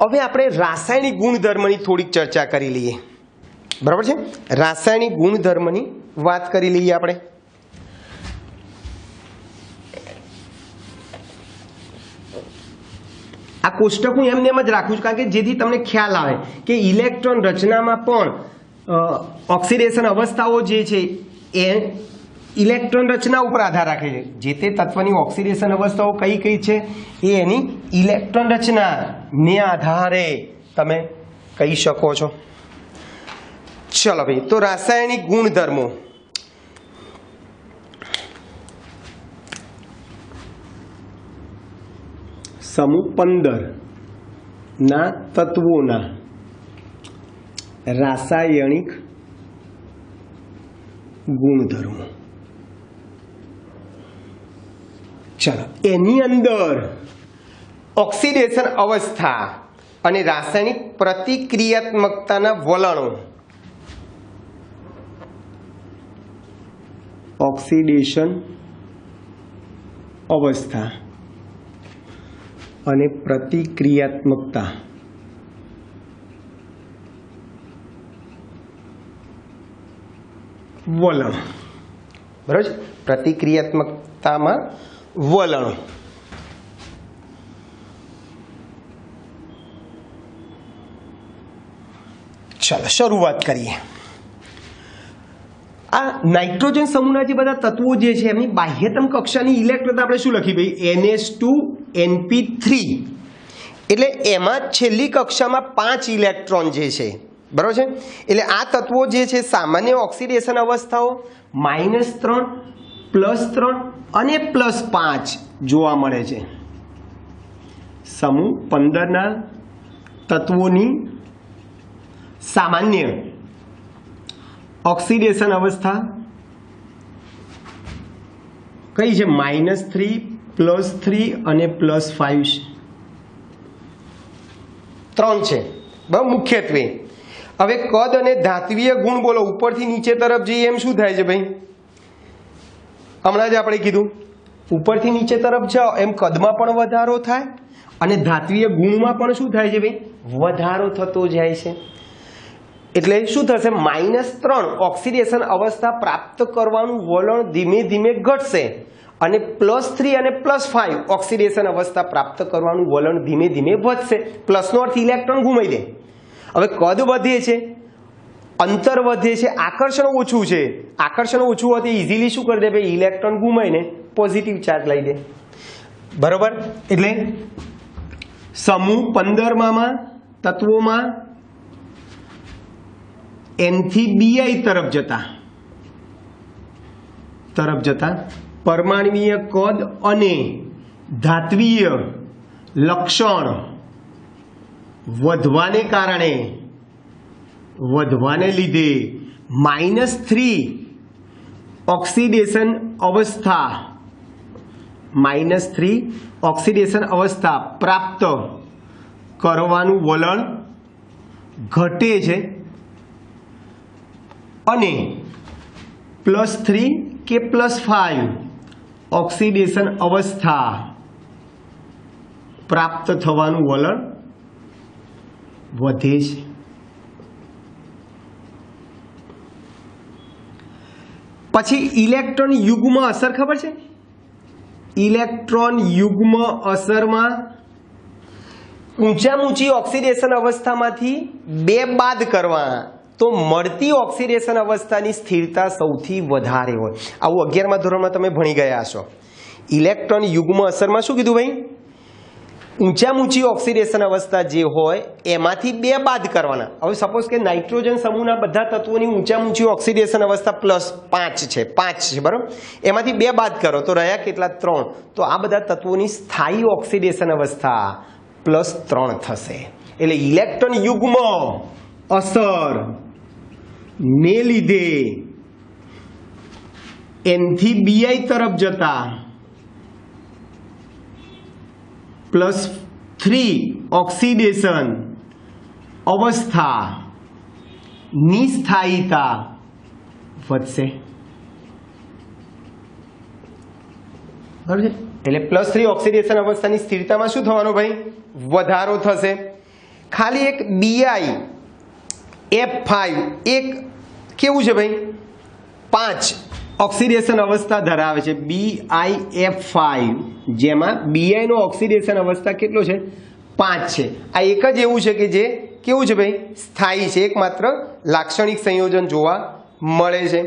હવે આપણે રાસાયણિક ગુણધર્મની થોડીક ચર્ચા કરી લઈએ. બરાબર છે? રાસાયણિક ગુણધર્મની વાત કરી લઈએ આપણે. આ કોષ્ટક હું એમને એમ જ રાખું છું કારણ કે જેથી તમને ખ્યાલ આવે કે ઇલેક્ટ્રોન રચનામાં પણ ઓક્સિડેશન અવસ્થાઓ જે છે એ ઇલેક્ટ્રોન રચના ઉપર આધાર રાખે છે. જે તે તત્વની ઓક્સિડેશન અવસ્થાઓ કઈ કઈ છે એ એની ઇલેક્ટ્રોન રચનાને આધારે તમે કહી શકો છો. ચલો ભાઈ, તો રાસાયણિક ગુણધર્મો. સમૂહ 15 ના તત્વોના રાસાયણિક ગુણધર્મો. ચલો, એની અંદર ઓક્સિડેશન અવસ્થા અને રાસાયણિક પ્રતિક્રિયાત્મકતાના વલણો. ઓક્સિડેશન અવસ્થા અને પ્રતિક્રિયાત્મકતા વલણ. બરાબર છે? પ્રતિક્રિયાત્મકતામાં વલણો. ચાલો શરૂઆત કરીએ. આ નાઇટ્રોજન સમૂહના જે બધા તત્વો જે છે એમની બાહ્યતમ કક્ષાની ઇલેક્ટ્રોન આપણે શું લખી ભાઈ? NH2NP3. એટલે એમાં છેલ્લી કક્ષામાં 5 ઇલેક્ટ્રોન જે છે. બરાબર છે? એટલે આ તત્વો જે છે સામાન્ય ઓક્સિડેશન અવસ્થાઓ -3, +3 અને +5 જોવા મળે છે. સમૂહ 15ના તત્વોની સામાન્ય ઓક્સિડેશન અવસ્થા કઈ છે? -3, +3 અને +5 3 છે. બરાબર? મુખ્યત્વે હવે કદ અને ધાત્વીય ગુણ બોલો. ઉપરથી નીચે તરફ જઈએ એમ શું થાય છે ભાઈ? હમણાં જ આપણે કીધું ઉપરથી નીચે તરફ જાઓ એમ કદમાં પણ વધારો થાય અને ધાત્વીય ગુણમાં પણ શું થાય છે ભાઈ? વધારો થતો જાય છે. એટલે શું થશે? -3 ઓક્સિડેશન અવસ્થા પ્રાપ્ત કરવાનું વલણ ધીમે ધીમે ઘટશે અને +3 અને +5 ઓક્સિડેશન અવસ્થા પ્રાપ્ત કરવાનું વલણ ધીમે ધીમે વધશે. પ્લસનો અર્થ ઇલેક્ટ્રોન ગુમાવી દે. હવે કદ વધે છે, અંતર વધે છે, આકર્ષણ ઓછું છે. આકર્ષણ ઓછું હોવાથી ઇઝીલી શું કરી દે ભાઈ? ઇલેક્ટ્રોન ગુમાવીને પોઝિટિવ ચાર્જ લઈ દે. બરોબર? એટલે સમૂહ 15માં તત્વોમાં N થી Bi તરફ જતા પરમાણ્વીય કદ અને ધાત્વીય લક્ષણ વધવાને લીધે -3 ઓક્સિડેશન અવસ્થા પ્રાપ્ત કરવાનું વલણ ઘટે છે અને +3 કે +5 ઓક્સિડેશન અવસ્થા પ્રાપ્ત થવાનું વલણ વધે છે. પછી ઇલેક્ટ્રોન યુગ્મ અસર ખબર છે? ઇલેક્ટ્રોન યુગ્મ અસરમાં ઊંચામાં ઊંચી ઓક્સિડેશન અવસ્થામાંથી 2 બાદ કરવા તો મળતી ઓક્સિડેશન અવસ્થાની સ્થિરતા સૌથી વધારે હોય. આવું 11મા ધોરણમાં તમે ભણી ગયા છો. ઇલેક્ટ્રોન યુગ્મ અસરમાં શું કીધું ભાઈ? ઊંચામાં ઊંચી ઓક્સિડેશન અવસ્થા જે હોય એમાંથી 2 બાદ કરવાના. હવે સપોઝ કે નાઇટ્રોજન સમૂહના બધા તત્વોની ઊંચામાં ઊંચી ઓક્સિડેશન અવસ્થા +5 છે, 5 છે બરાબર. એમાંથી 2 બાદ કરો તો રહ્યા કેટલા? 3. તો આ બધા તત્વોની સ્થાયી ઓક્સિડેશન અવસ્થા +3 થશે. એટલે ઇલેક્ટ્રોન યુગ્મ અસર ને લીધે N થી Bi તરફ જતા +3 ઓક્સિડેશન અવસ્થા ની સ્થાયીતા વધશે. બરાબર છે? એટલે +3 ઓક્સિડેશન અવસ્થાની સ્થિરતામાં શું થવાનું ભાઈ? વધારો થશે. ખાલી એક BiF5 એક કેવું છે ભાઈ? 5 ઓક્સિડેશન અવસ્થા ધરાવે છે. BiF5 જેમાં Bi નો ઓક્સિડેશન અવસ્થા કેટલો છે? 5 છે. આ એક જ એવું છે કે જે કેવું છે ભાઈ? સ્થાયી છે. એકમાત્ર લાક્ષણિક સંયોજન જોવા મળે છે.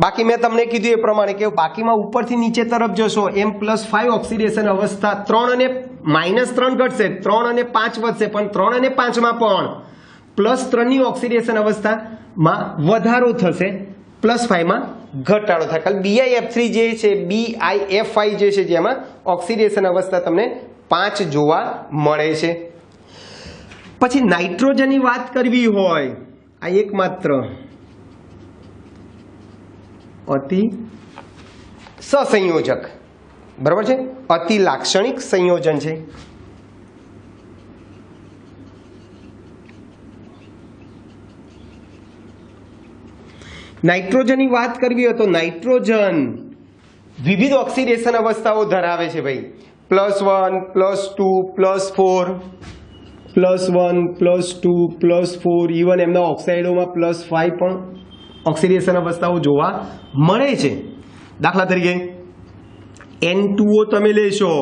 બાકી મેં તમને કીધું એ પ્રમાણે કે બાકીમાં ઉપરથી નીચે તરફ જશો એમ +5 ઓક્સિડેશન અવસ્થા 3 અને -3 ઘટશે, 3 અને 5 વધશે, પણ 3 અને 5 માં પણ +3 ની ઓક્સિડેશન અવસ્થામાં વધારો થશે, +5 માં ઘટાડો થાય. ખાલી BiF3 જે છે, BiF5 જે છે જેમાં ઓક્સિડેશન અવસ્થા તમને 5 જોવા મળે છે. પછી નાઇટ્રોજનની વાત કરવી હોય, આ એકમાત્ર અતિ સહસંયોજક બરાબર છે, અતિ લાક્ષણિક સંયોજન છે. નાઇટ્રોજનની વાત કરવી હોય તો નાઇટ્રોજન વિવિધ ઓક્સિડેશન અવસ્થાઓ ધરાવે છે ભાઈ. +1 +2 +4 +1 +2 +4 ઇવન એમના ઓક્સાઇડોમાં +5 પણ ઓક્સિડેશન અવસ્થાઓ જોવા મળે છે. દાખલા તરીકે N2O તમે લેશો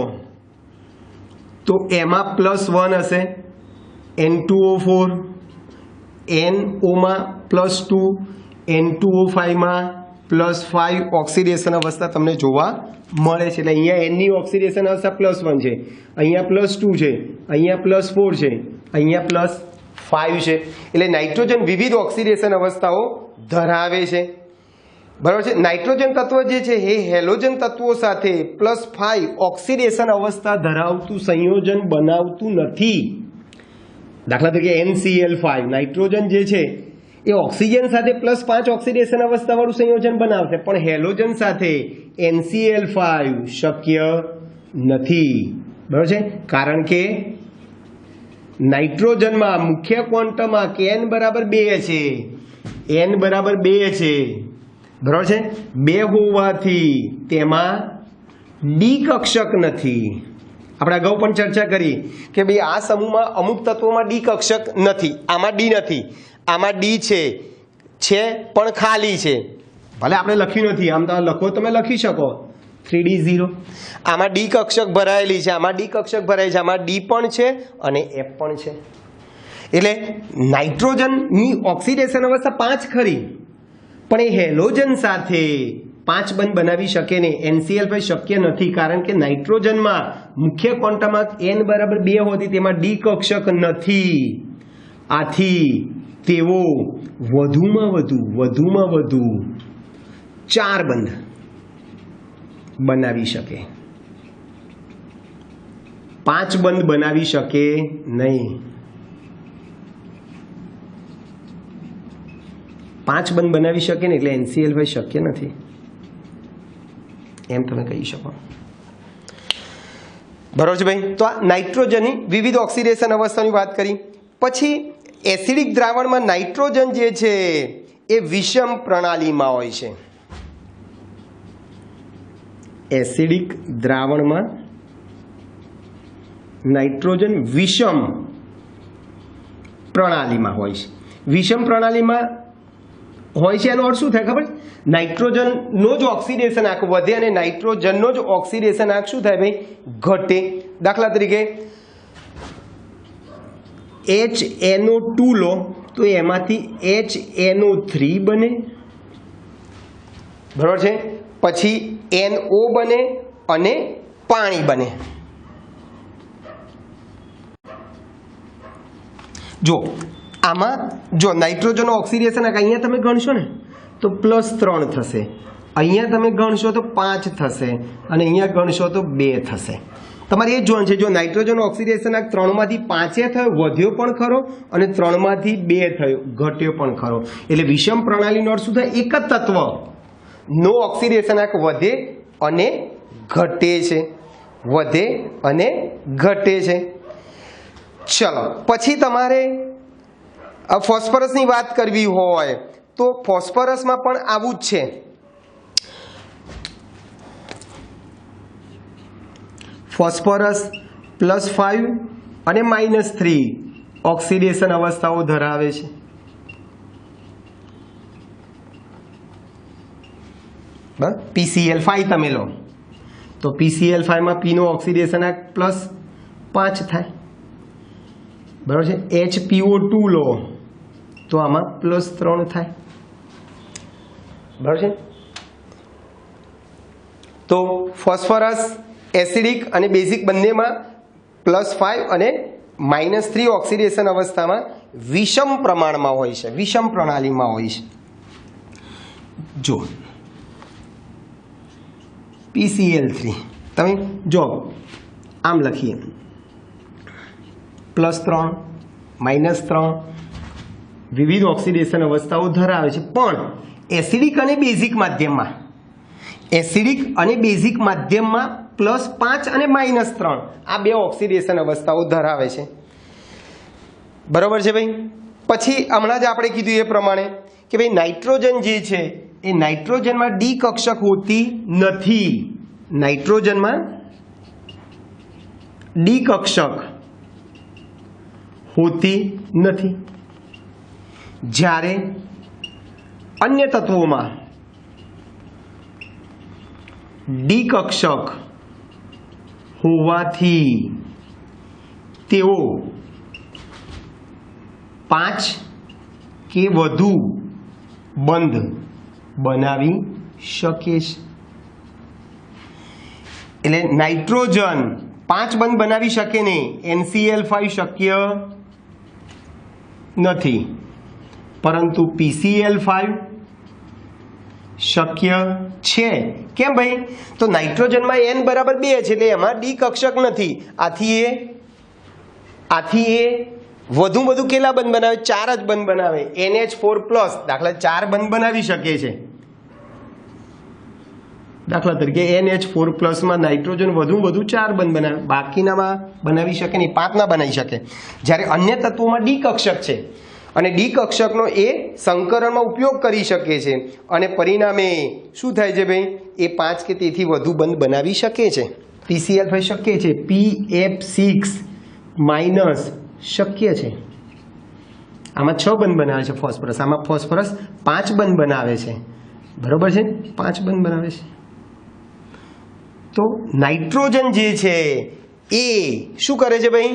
તો એમાં +1 હશે, N2O4, NO માં +2, N2O5 માં +5 ઓક્સિડેશન અવસ્થા તમને જોવા મળે છે. એટલે અહીંયા N ની ઓક્સિડેશન અવસ્થા +1 છે, અહીંયા +2 છે, અહીંયા +4 છે, અહીંયા +5 છે. એટલે નાઇટ્રોજન વિવિધ ઓક્સિડેશન અવસ્થાઓ ધરાવે છે બરાબર છે. નાઇટ્રોજન તત્વ જે છે એ હેલોજન તત્વો સાથે +5 ઓક્સિડેશન અવસ્થા ધરાવતું સંયોજન બનાવતું નથી. દાખલા તરીકે NCl5 નાઇટ્રોજન જે છે એ ઓક્સિજન સાથે +5 ઓક્સિડેશન અવસ્થાવાળું સંયોજન બનાવશે, પણ હેલોજન સાથે NCl5 શક્ય નથી બરાબર છે. કારણ કે નાઇટ્રોજનમાં મુખ્ય ક્વોન્ટમમાં N = 2 છે, N = 2 છે બરાબર છે. 2 હોવાથી તેમાં ડી કક્ષક નથી. આપણે અગાઉ પણ ચર્ચા કરી કે ભાઈ આ સમૂહમાં અમુક તત્વોમાં ડી કક્ષક નથી. આમાં ડી નથી, આમાં ડી છે પણ ખાલી છે. ભલે આપણે લખ્યું નથી, આમ તો લખો તમે લખી શકો 3D0. આમાં ડી કક્ષક ભરાયેલી છે, આમાં ડી કક્ષક ભરાય છે, આમાં ડી પણ છે અને F પણ છે. એટલે નાઇટ્રોજનની ઓક્સિડેશન અવસ્થા 5 ખરી, પણ એ હેલોજન સાથે 5 બંધ બનાવી શકે નહીં. NCl5 શક્ય નથી કારણ કે નાઇટ્રોજનમાં મુખ્ય ક્વોન્ટમમાં N = 2 હોતી તેમાં ડી કક્ષક નથી. આથી તેઓ વધુમાં વધુ 4 બંધ બનાવી શકે, 5 બંધ બનાવી શકે નહીં. 5 બંધ બનાવી શકે ને એટલે NCl5 શક્ય નથી એમ તમે કહી શકો બરાબર છે ભાઈ. તો આ નાઇટ્રોજનની વિવિધ ઓક્સિડેશન અવસ્થાની વાત કરી. પછી એસિડિક દ્રાવણમાં નાઇટ્રોજન જે છે એ વિષમ પ્રણાલીમાં હોય છે. એસિડિક દ્રાવણમાં નાઇટ્રોજન વિષમ પ્રણાલીમાં હોય છે. વિષમ પ્રણાલીમાં હોય છે એનો અર્થ શું થાય ખબર? નાઇટ્રોજનનો જ ઓક્સિડેશન આંક વધે અને નાઇટ્રોજનનો જ ઓક્સિડેશન આંક શું થાય ભાઈ? ઘટે. દાખલા તરીકે HNO2 લો તો એમાંથી HNO3 બને, બરાબર છે? પછી NO બને અને પાણી બને. જો આમાં જો નાઇટ્રોજન ઓક્સિડેશન અહીંયા તમે ગણશો ને તો +3 થશે, અહીંયા તમે ગણશો તો 5 થશે અને અહીંયા ગણશો તો 2 થશે. તમારે એ જોવાનું છે, જો નાઇટ્રોજન ઓક્સિડેશન આ 3માંથી 5 થયો, વધ્યો પણ ખરો, અને 3માંથી 2 થયો, ઘટ્યો પણ ખરો. એટલે વિષમ પ્રણાલીનો અર્થ શું થાય? એક જ તત્વ નો ઓક્સિડેશન આંક વધે અને ઘટે છે, વધે અને ઘટે છે. ચલો પછી તમારે ફોસ્ફરસની વાત કરવી હોય તો ફોસ્ફરસમાં પણ આવું જ છે. ફોસ્ફરસ +5 અને -3 ઓક્સિડેશન અવસ્થાઓ ધરાવે છે. બરાબર? PCl5 તમે લો તો PCl5 માં P નો ઓક્સિડેશન આંક +5 થાય, બરાબર છે? HPO2 લો તો આમાં +3 થાય, બરાબર છે? તો ફોસ્ફરસ એસિડિક અને બેઝિક બંનેમાં +5 અને -3 ઓક્સિડેશન અવસ્થામાં વિષમ પ્રમાણમાં હોય છે, વિષમ પ્રણાલીમાં હોય છે. જો PCl3 તમે જો આમ લખીએ +3 -3 વિવિધ ઓક્સિડેશન અવસ્થાઓ ધરાવે છે, પણ એસિડિક અને બેઝિક માધ્યમમાં, એસિડિક અને બેઝિક માધ્યમમાં +5 અને -3 આ બે ઓક્સિડેશન અવસ્થાઓ ધરાવે છે, બરોબર છે ભાઈ? પછી હમણાં જ આપણે કીધું એ પ્રમાણે કે ભાઈ નાઇટ્રોજન જે છે એ નાઇટ્રોજનમાં ડી કક્ષક હોતી નથી. નાઇટ્રોજનમાં ડી કક્ષક હોતી નથી, જ્યારે અન્ય તત્વોમાં ડી કક્ષક હોવાથી તેઓ 5 કે વધુ બંધ બનાવી શકે છે. એટલે નાઇટ્રોજન 5 બંધ બનાવી શકે નહીં, NCl5 શક્ય નથી, પરંતુ PCl5 શક્ય છે. કેમ ભાઈ? તો નાઇટ્રોજનમાં N = 2 છે એટલે એમાં ડી કક્ષક નથી, આથી એ વધુ કેટલા બંધ બનાવે? 4 જ બંધ બનાવે. NH4+ દાખલા 4 બંધ બનાવી શકે છે. દાખલા તરીકે NH4+ માં નાઇટ્રોજન વધુ 4 બંધ બનાવે, બાકીનામાં બનાવી શકે નહીં, 5 ના બનાવી શકે. જ્યારે અન્ય તત્વોમાં ડી કક્ષક છે અને ડી કક્ષકનો એ સંકરણમાં ઉપયોગ કરી શકે છે અને પરિણામે શું થાય છે ભાઈ? એ 5 કે તેથી વધુ બંધ બનાવી શકે છે. PCl5 શક્ય છે, PF6- શક્ય છે. આમાં 6 બંધ બનાવે છે ફોસ્ફરસ, આમાં ફોસ્ફરસ 5 બંધ બનાવે છે, બરોબર છે? 5 બંધ બનાવે છે. તો નાઇટ્રોજન જે છે એ શું કરે છે ભાઈ?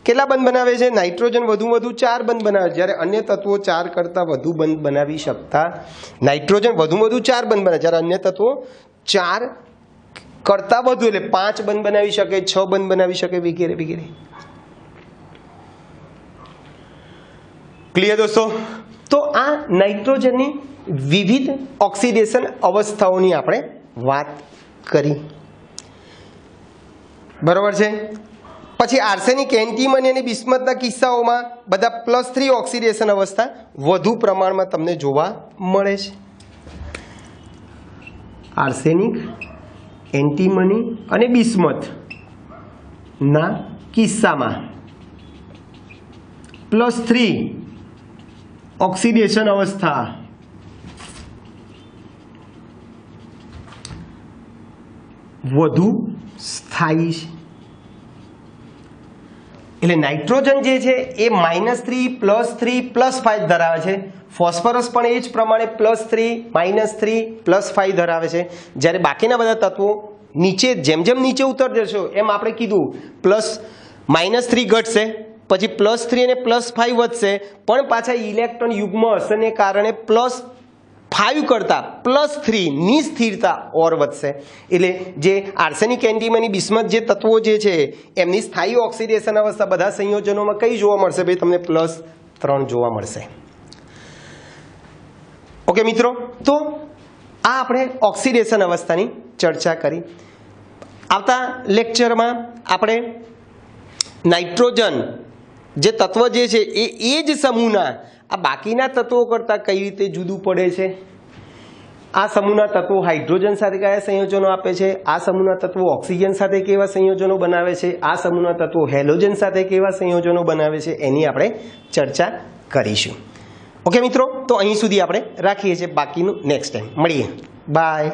કેટલા બંધ બનાવે છે? નાઇટ્રોજન વધુ 4 બંધ બનાવે છે, જ્યારે અન્ય તત્વો 4 કરતાં વધુ બંધ બનાવી શકતા. નાઇટ્રોજન વધુ 4 બંધ બનાવે, જ્યારે અન્ય તત્વો 4 કરતાં વધુ એટલે 5 બંધ બનાવી શકે, 6 બંધ બનાવી શકે, વગેરે વગેરે. ક્લિયર દોસ્તો? તો આ નાઇટ્રોજનની વિવિધ ઓક્સિડેશન અવસ્થાઓની આપણે વાત કરી, બરોબર છે? પછી આર્સેનિક, એન્ટીમની અને બિસ્મથના કિસ્સાઓમાં બધા +3 ઓક્સિડેશન અવસ્થા વધુ પ્રમાણમાં તમને જોવા મળે છે. આર્સેનિક, એન્ટીમની અને બિસ્મથના કિસ્સામાં +3 ઓક્સિડેશન અવસ્થા વધુ સ્થાયી છે. એટલે નાઇટ્રોજન જે છે એ -3 +3 +5 ધરાવે છે. ફોસ્ફરસ પણ એ જ પ્રમાણે +3 -3 +5 ધરાવે છે. જ્યારે બાકીના બધા તત્વો નીચે જેમ જેમ નીચે ઉતર જશો એમ આપણે કીધું -3 ઘટશે, પછી +3 અને +5 વધશે, પણ પાછા ઇલેક્ટ્રોન યુગ્મ અસરને કારણે +5 કરતાં +3 ની સ્થિરતા ઓર વધશે. એટલે જે આર્સેનિક એન્ટીમની બિસ્મથ જે તત્વો જે છે એમની સ્થાયી ઓક્સિડેશન અવસ્થા બધા સંયોજનોમાં કઈ જોવા મળશે? ભાઈ તમને +3 જોવા મળશે. ઓકે મિત્રો, તો આ આપણે ઓક્સિડેશન અવસ્થાની ચર્ચા કરી. આવતા લેક્ચરમાં આપણે નાઇટ્રોજન જે તત્વ જે છે એ જ સમૂહના આ બાકીના તત્વો કરતાં કઈ રીતે જુદું પડે છે, આ સમૂહના તત્વો હાઇડ્રોજન સાથે કયા સંયોજનો આપે છે, આ સમૂહના તત્વો ઓક્સિજન સાથે કેવા સંયોજનો બનાવે છે, આ સમૂહના તત્વો હેલોજન સાથે કેવા સંયોજનો બનાવે છે, એની આપણે ચર્ચા કરીશું. ઓકે મિત્રો, તો અહીં સુધી આપણે રાખીએ છીએ. બાકીનું નેક્સ્ટ ટાઈમ મળીએ. બાય.